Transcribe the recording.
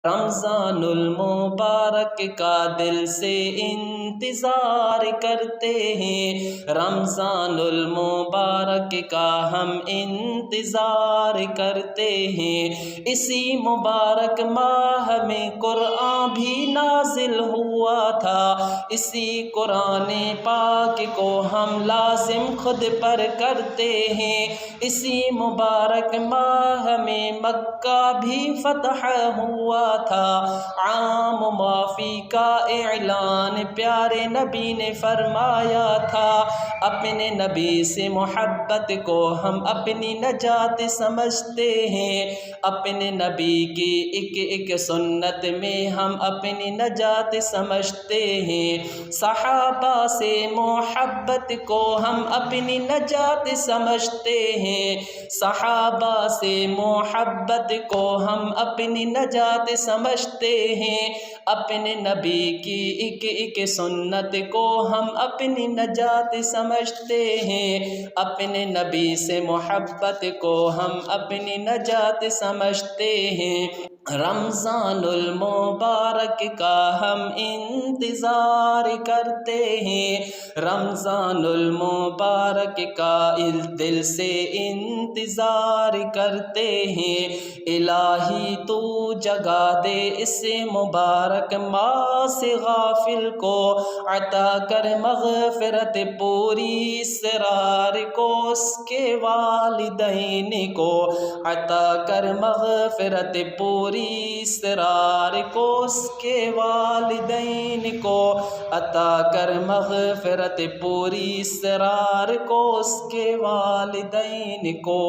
رمضان المبارک کا دل سے انتظار کرتے ہیں، رمضان المبارک کا ہم انتظار کرتے ہیں۔ اسی مبارک ماہ میں قرآن بھی نازل ہوا تھا، اسی قرآن پاک کو ہم لازم خود پر کرتے ہیں۔ اسی مبارک ماہ میں مکہ بھی فتح ہوا تھا، عام معافی کا اعلان پیارے نبی نے فرمایا تھا۔ اپنے نبی سے محبت کو ہم اپنی نجات سمجھتے ہیں، اپنے نبی کی ایک ایک سنت میں ہم اپنی نجات سمجھتے ہیں۔ صحابہ سے محبت کو ہم اپنی نجات سمجھتے ہیں، صحابہ سے محبت کو ہم اپنی نجات سمجھتے ہیں، اپنے نبی کی ایک ایک سنت کو ہم اپنی نجات سمجھتے ہیں، اپنے نبی سے محبت کو ہم اپنی نجات سمجھتے ہیں۔ رمضان المبارک کا ہم انتظار کرتے ہیں، رمضان المبارک کا دل سے انتظار کرتے ہیں۔ الہی تو جگا دے اس مبارک ماہ سے غافل کو، عطا کر مغفرت پوری اسرار کو، اس کے والدین کو عطا کر مغفرت پوری اسرار کو، اس کے والدین کو عطا کر مغفرت پوری اسرار کو، اس کے والدین کو۔